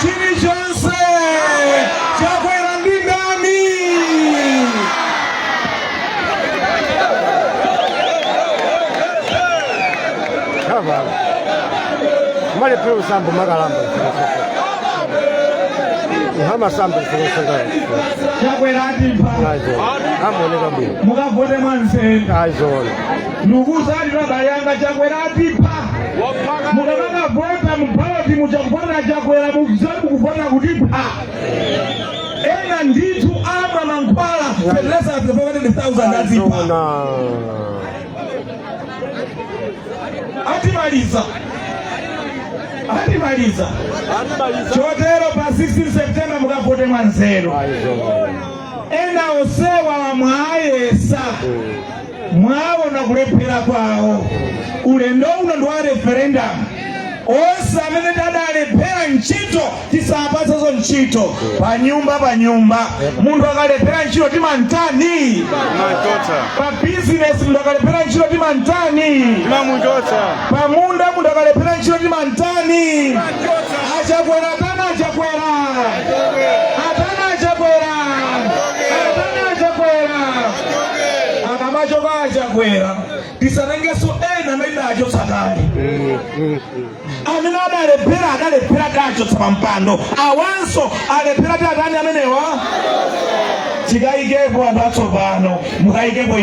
chilichonse Matthews MTUMBUKA. Hama sample singara. Chakwera atipa. Amoneka bwino. Mukavote mwanse. Aizona. Nukuzali babayanga chakwera atipa. Mukabanga vota mpawati muchakuvota chakwera mukuzabu kuvota kutipa. Ena nditu ama mankwala. Felesa atipa 400,000 atipa. Atimaliza. Chotero pa 16 September mukavote mwanzero. Ena osewa wa mwaesa. Mwawona kulephera kwawo. Ulendo uno ndo wa referendum. Osa amene adalephera ntchito tisapatsa zo ntchito pa nyumba munthu akalephera ntchito timantani pa business munthu akalephera ntchito timantani pa munda munthu akalephera ntchito timantani achakwera akamachoka achakwera tisatengeso ena maidacho sakali amene adalephera dacho pampando awanso alephera tatani amenewa tikayikepo anthu atsopano mukayikepo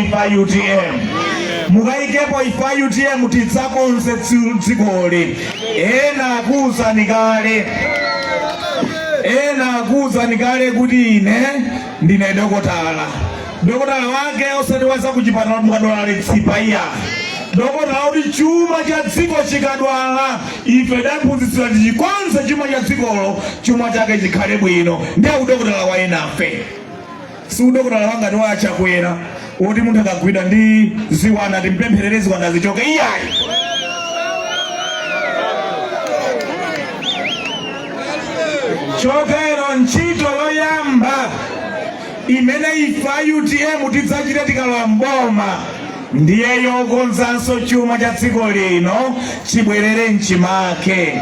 ifa UTM tidzakonze dzikoli ena akuwuzani kale kuti ine ndine dokotala wake osati waza kuchipatala mukadwala litsipa iya dokotala kuti chuma cha dziko chikadwala ife daphunzitsira tichikonze chuma cha dzikolo chuma chake chikhale bwino ndiye udokotala wa enafe si udokotala wangati wa Chakwera oti munthu akagwidwa ndi ziwanda timpempherere ziwanda zichoke iyayi chotero ntchito yoyamba imene ifa UTM tidzachita tikalowa mboma ndiye yokonzanso chuma cha dziko lino chibwerere mchimake.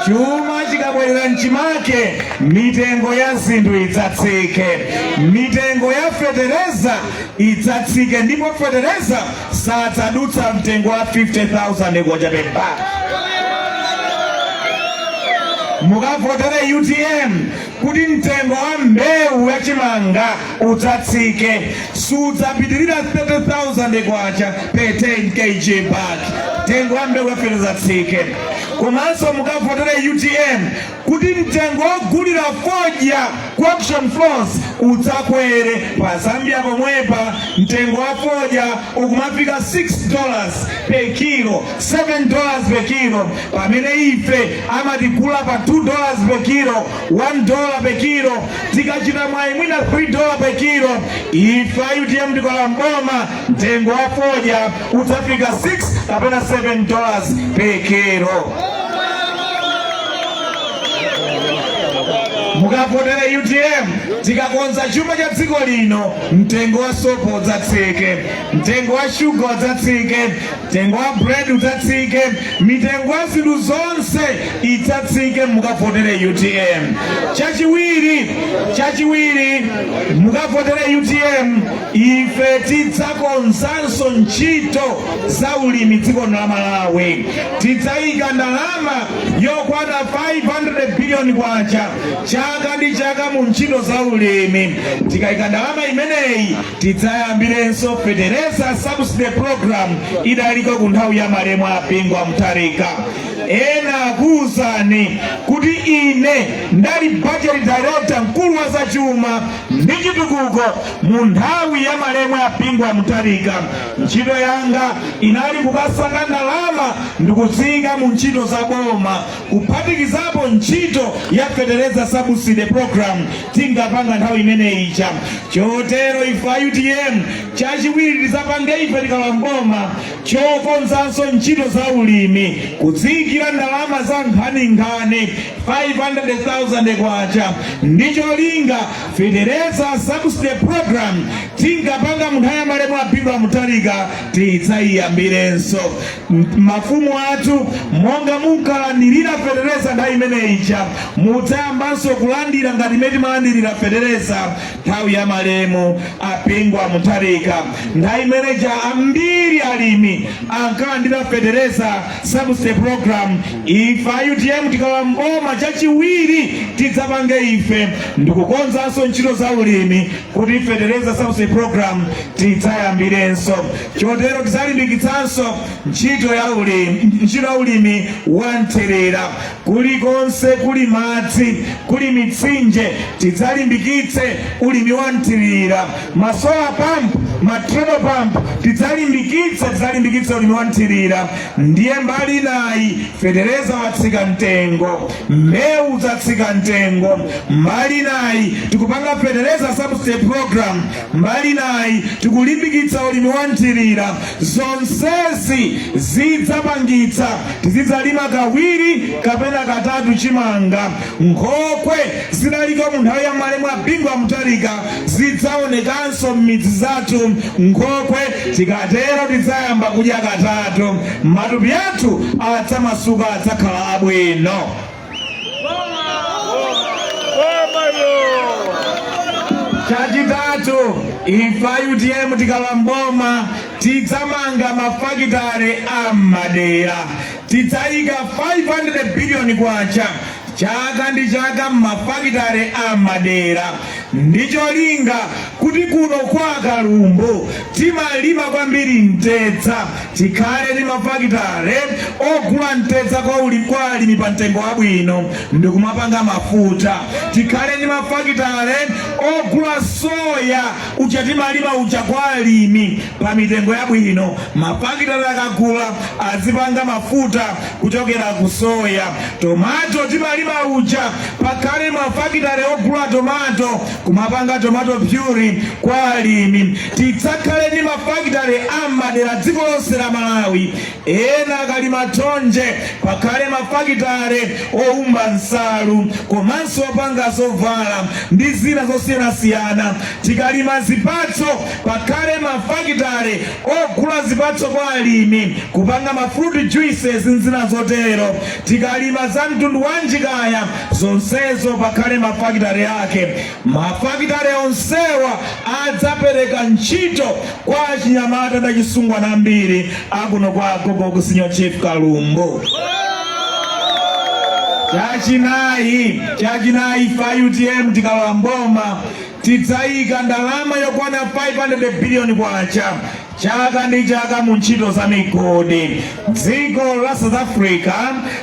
Chuma chikabwerera mchimake mitengo ya zinthu idzatsike, mitengo ya fetereza idzatsike, ndipo fetereza sadzadutsa mtengo wa 50,000 kwacha pepa. Mukavotere UTM kuti mtengo wa mbewu ya chimanga udzatsike, sudzapitirira 30,000 kwacha pe 10 kg bag. Mtengo wa mbewu ya fetereza udzatsike. Komanso mukavotere UTM kuti mtengo wogulira fodya ku auction floors udzakwere. Pa Zambia pomwepa mtengo wa fodya ukumafika $6 per kilo, $7 per kilo, pamene ife amatigula pa $2 per kilo, $1 per kilo, tikachita mwayi mwina $3 per kilo. Ife UTM tikola mboma mtengo wa fodya udzafika $6 kapena $7 per kilo. Mukavotere UTM tikakonza chuma cha dziko lino, mtengo wa sopo udzatsike, mtengo wa sugar udzatsike, mtengo wa bread udzatsike, mitengo ya zinthu zonse idzatsike. Mukavotere UTM. Chachiwiri mukavotere UTM, ife tidzakonzanso ntchito za ulimi dziko la Malawi. Tidzayika ndalama yokwana 500 billion kwacha chaka ndi chaka mu ntchito za ulimi. Tikayika ndalama imeneyi tidzayambirenso fetereza subsidy program idaliko ku nthawi ya malemu apingwa Mutharika. Ena akuwuzani kuti ine ndali budget director mkulu wa zachuma ndi chitukuko mu nthawi ya malemu apingwa Mutharika. Ntchito yanga inali kukasaka ndalama ndikudzika mu ntchito za boma, kuphatikizapo ntchito ya fetereza subsidy program tingapanga nthawi imeneyi icha. Chotero ife UTM chachiwiri tizapange ife tikalowa mboma chokonzanso ntchito za ulimi, kudzikira ndalama za nkhaninkhani 500,000 kwacha, ndicho linga fetereza subsidy program tingapanga munthaya malemu apindwa mutalika tidzayiyambirenso. Mafumu athu monga munkalandirira federeza nthawi imeneyicha mudzayambanso kulandira ngati meti malandirira federeza nthawi ya malemu apindwa mutalika. Nthawi imeneyicha ambiri alimi ankalandira federeza subsidy program. Ife UTM tikalowa mboma chachiwiri tidzapange ife ndikukonzanso ntchito za ulimi kuti federeza subsidy program tidzayambirenso. Chotero tidzalimbikitsanso ntchito ya ulimi wanterera kulikonse kuli madzi kuli mitsinje tidzalimbikitse ulimi wanterera. Masola pump matredo pump tidzalimbikitse ulimi wanterera. Ndiye mbali nayi federeza watsika mtengo, mbewu zatsika mtengo. Mbali nayi tikupanga federeza subsidy program, mbali nayi tikulimbikitsa ulimi wanterera. Zonsezi zidzapangitsa tizidzalima kawiri kapena katatu chimanga. Nkhokwe zidaliko munthawi ya malemu apindwa mutalika zidzaonekanso m'midzi zathu. Nkhokwe tikatero tidzayamba kudya katatu, matupi athu adzamasuka adzakhala abwino. Chachitatu, ife UTM tikalowa mboma tidzamanga mafakitare amadera. Tidzayika 500 billion kwacha chaka ndi chaka mafakitare amadera. Ndicholinga kuti kuno kwa Kalumbo timalima kwambiri mtedza, tikhale ndi mafakitare ogula mtedza kwa alimi pa mtengo wabwino ndikumapanga mafuta. Tikhale ndi mafakitare ogula soya ucha timalima ucha kwa alimi pa mitengo yabwino. Mafakitare akagula azipanga mafuta kuchokera ku soya. Tomato timalima ucha pakhale mafakitare ogula tomato kumapanga tomato puree kwa alimi. Tidzakhale ndi mafakitare amadera dziko lonse la Malawi. Ena akalima thonje pakhale mafakitare oumba nsalu komanso opanga zovala ndi zina zosiyanasiyana. Tikalima zipatso pakhale mafakitare ogula zipatso kwa alimi kupanga mafruit juices nzina zotero. Tikalima za mtundu wa njikaya zonsezo pakhale mafakitare yake. Mafakitare onsewa adzapereka ntchito kwa achinyamata ndi achisungwana ambiri akuno kwa agogo kusinyo Chief Kalumbo. Chachinayi fa UTM tikalowa mboma tidzayika ndalama yokwana 500 billion kwacha chaka ndi chaka mu ntchito za migodi. Dziko la South Africa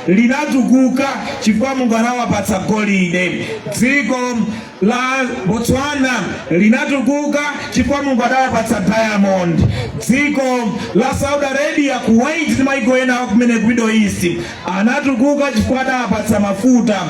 linatukuka chifukwa Mulungu anawapatsa golide. Dziko la Botswana linatukuka chifukwa Mulungu anawapatsa diamond. Dziko la Saudi Arabia, Kuwait ndi maiko ena kumene ku Middle East anatukuka chifukwa anawapatsa mafuta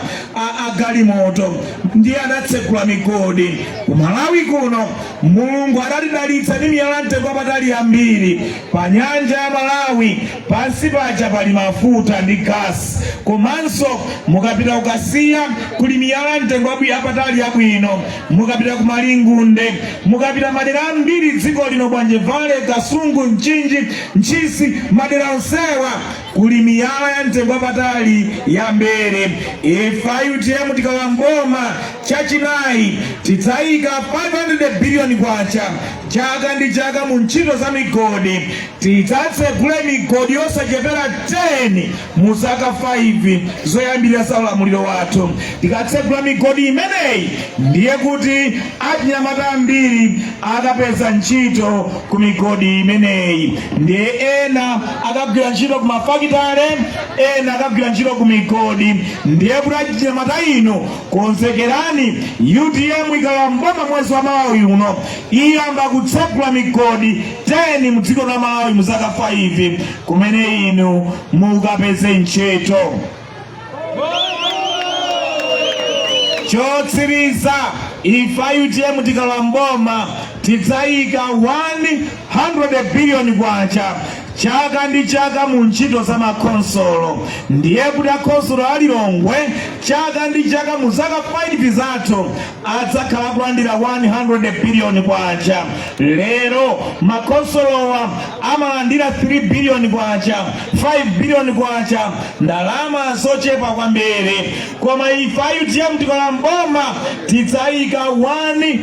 agalimoto ndiye anatsegula migodi. Ku Malawi kuno Mulungu anatidalitsa ndi miyala mtengo wapatali yambiri. Pa nyanja ya Malawi pansi paja pali mafuta ndi gas. Komanso mukapita ukasiya kuli miyala mtengo wapatali yabwino. Mukapita ku Malingunde, mukapita madera ambiri dziko lino Bwanje Vale, Kasungu, Mchinji, Nchisi, madera onsewa kuli miyala ya mtengo wapatali ya mbere. Ife UTM tikalowa mboma chachinayi tidzayika 500 billion kwacha chaka ndi chaka mu ntchito za migodi. Tidzatsegula migodi yosachepera 10 mu zaka 5 zoyambirira za ulamuliro wathu. Tikatsegula migodi imeneyi ndiye kuti achinyamata ambiri akapeza ntchito ku migodi imeneyi. Ndiye ena akagwira ntchito ku mafakitare, ena akagwira ntchito ku migodi. Ndiye kuti achinyamata ino konzekerani, UTM ikalowa mboma mwezi wa Malawi uno iyamba kutsegula migodi 10 mu dziko la Malawi mu zaka 5 kumene inu mukapeze ntchito. Chotsiriza, ife UTM tikalowa mboma tidzayika 100 billion kwacha chaka ndi chaka mu ntchito za makonsolo. Ndiye kuti akonsolo a Lilongwe chaka ndi chaka mu zaka 5 zathu adzakhala kulandira 100 billion kwacha. Lero makonsolowa amalandira 3 billion kwacha, 5 billion kwacha, ndalama zochepa kwambiri. Koma ife UTM tikalamboma tidzayika 100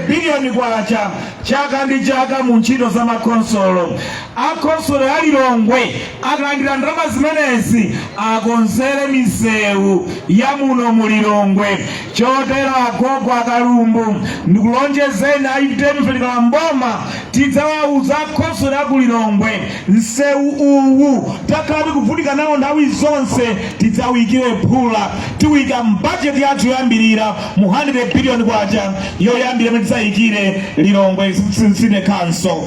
billion kwacha chaka ndi chaka mu ntchito za makonsolo. Akonsolo a Lilongwe akalandira ndalama zimenezi akonzere misewu ya muno mu Lilongwe. Chotero agogo akalumbu ndikulonjezeni a UTM tikalamboma tidzawauza akonsolo a ku Lilongwe msewu uwu takhala tikuvutika nawo nthawi zonse tidzawikire phula tiwika mbudget yathu yoyambirira mu 100 billion kwacha yoyambira imene tidzayikire Lilongwe City Council.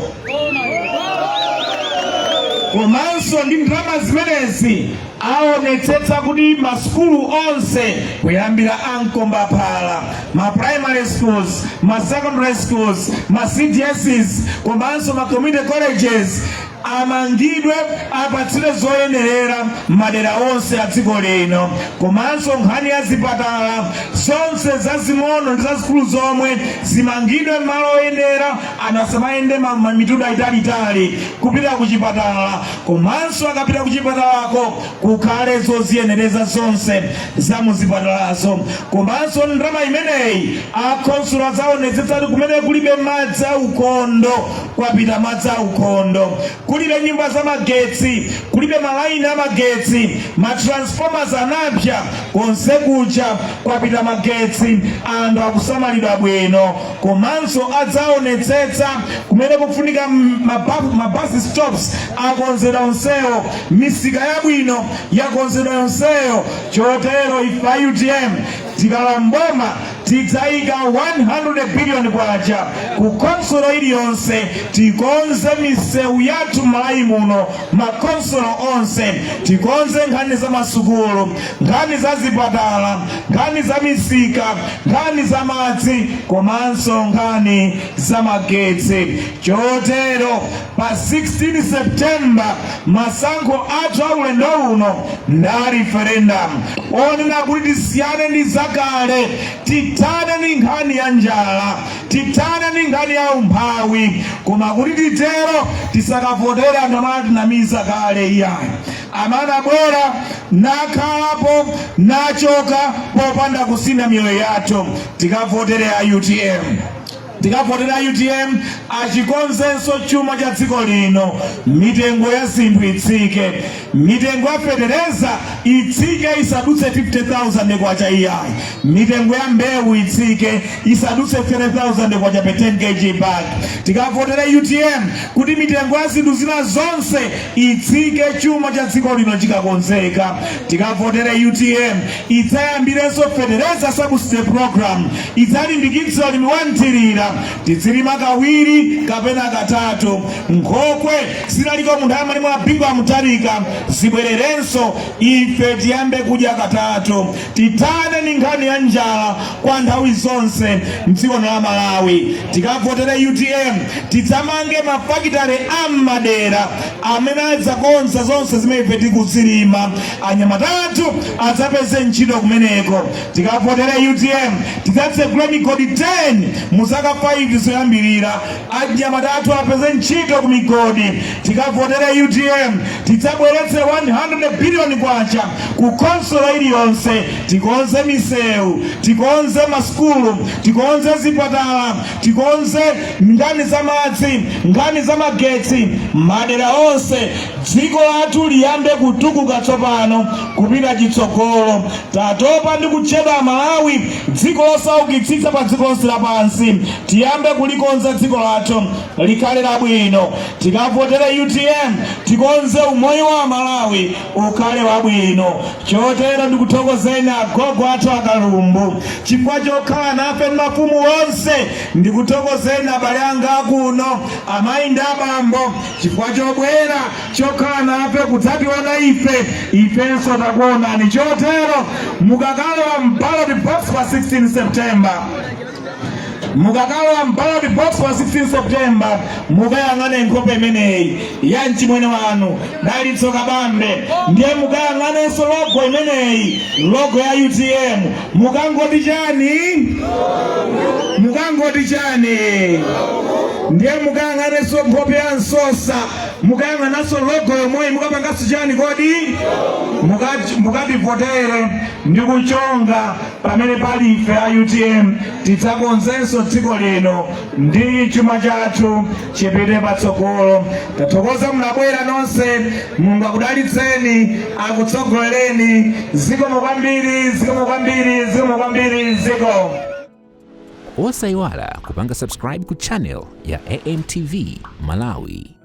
Komanso ndi ndalama zimenezi aonetsetsa kuti masukulu onse kuyambira Ankomba Phala, ma primary schools, ma secondary schools, ma CDSs, komanso ma community colleges amangidwe apatsidwe zoyenerera madera onse a dziko lino. Komanso nkhani ya zipatala zonse zazing'ono ndi zazikulu zomwe zimangidwe malo oyenera, anasamayende mamitunda italitali kupita ku chipatala. Komanso akapita ku chipatalako kukhale zoziyenereza zonse za mu zipatalazo. Komanso ndalama imeneyi akonsolo adzaonetsetsa kuti kumene kulibe madzi aukondo kwapita madzi aukondo, kulibe nyumba za magetsi, kulibe malaini a magetsi, matransformers anapya, konse kucha kwapita magetsi, anthu akusamalidwa bwino. Komanso adzaonetsetsa kumene kufunika mabasi stops akonzedwa onsewo, misika yabwino yakonzedwa yonseyo. Chotero ife UTM tikalamboma tidzayika 100 billion kwacha ku konsolo iliyonse tikonze misewu yathu malayi muno, makonsolo onse tikonze nkhani za masukulu, nkhani za zipatala, nkhani za misika, nkhani za madzi, komanso nkhani za magetsi. Chotero pa 16 September masankho athu a ulendo uno nda referendum onena kuti tisiyane ndi zakale, titane ndi nkhani ya njala, titane ndi nkhani ya umphawi. Koma kuti titero tisakavotera anthu amene tinamiza kale iyayi, amene abwera nakhalapo nachoka popanda kusintha miyoyo yathu. Tikavotere a UTM, tikavotera UTM achikonzenso chuma cha dziko lino, mitengo ya zinthu itsike, mitengo ya fetereza itsike isadutse 50,000 kwacha iyayi, mitengo ya mbewu itsike isadutse 30,000 kwacha pe 10 kg bag. Tikavotera UTM kuti mitengo ya zinthu zina zonse itsike, chuma cha dziko lino chikakonzeka. Tikavotera UTM idzayambirenso fetereza subsidy program, idzalimbikitsa ulimi wa nthirira, tizilima kawiri kapena katatu. Nkhokwe sinaliko munthu amene mwabingo amutalika zibwererenso, ife tiyambe kudya katatu. Titane ndi nkhani ya njala kwa nthawi zonse mdziko la Malawi. Tikavotera UTM tidzamange mafakitale ammadera amene adzakonza zonse zimene ife tikuzilima, anyamatatu adzapeze ntchito kumeneko. Tikavotera UTM tidzatsegula migodi 10 muzaka 5 zoyambirira, anyamatatu apeze ntchito ku migodi. Tikavotera UTM tidzabweretse 100 billion kwacha ku konsolo iliyonse, tikonze misewu, tikonze masukulu, tikonze zipatala, tikonze nkhani za madzi, nkhani za magetsi, madera onse. Dziko lathu liyambe kutukuka tsopano kupita chitsogolo. Tatopa ndi kutchedwa Malawi dziko losaukitsitsa pa dziko lonse lapansi, tiyambe kulikonza dziko lathu likhale labwino. Tikavotera UTM tikonze umoyo wa Malawi ukhale wabwino. Chotero ndikuthokozeni agogo athu akalumbu chifukwa chokhala nafe ndi mafumu onse. Ndikuthokozeni abale anga akuno, amayi ndi abambo, chifukwa chobwera chokhala nafe kudzationa ife, ifenso takuonani. Chotero mukakalowa mpalo di box pa 16 September mukakalowa ballot box pa 16 September mukayang'ane nkhope imeneyi ya mchimwene wanu Dalitso Kabambe, ndiye mukayang'anenso logo imeneyi, logo ya UTM. Mukangoti chani? Ndiye mukayang'anenso nkhope ya Nsosa, mukayang'ananso logo yomweyi, mukapanganso chani kodi? Mukativotere ndi kuchonga pamene pali ife a UTM tidzakonzenso dziko lino ndi chuma chathu chipite patsogolo. Tathokoza munabwera nonse, Mulungu akudalitseni, akutsogolereni. Zikomo kwambiri. Osayiwala kupanga subscribe ku channel ya AMTV Malawi.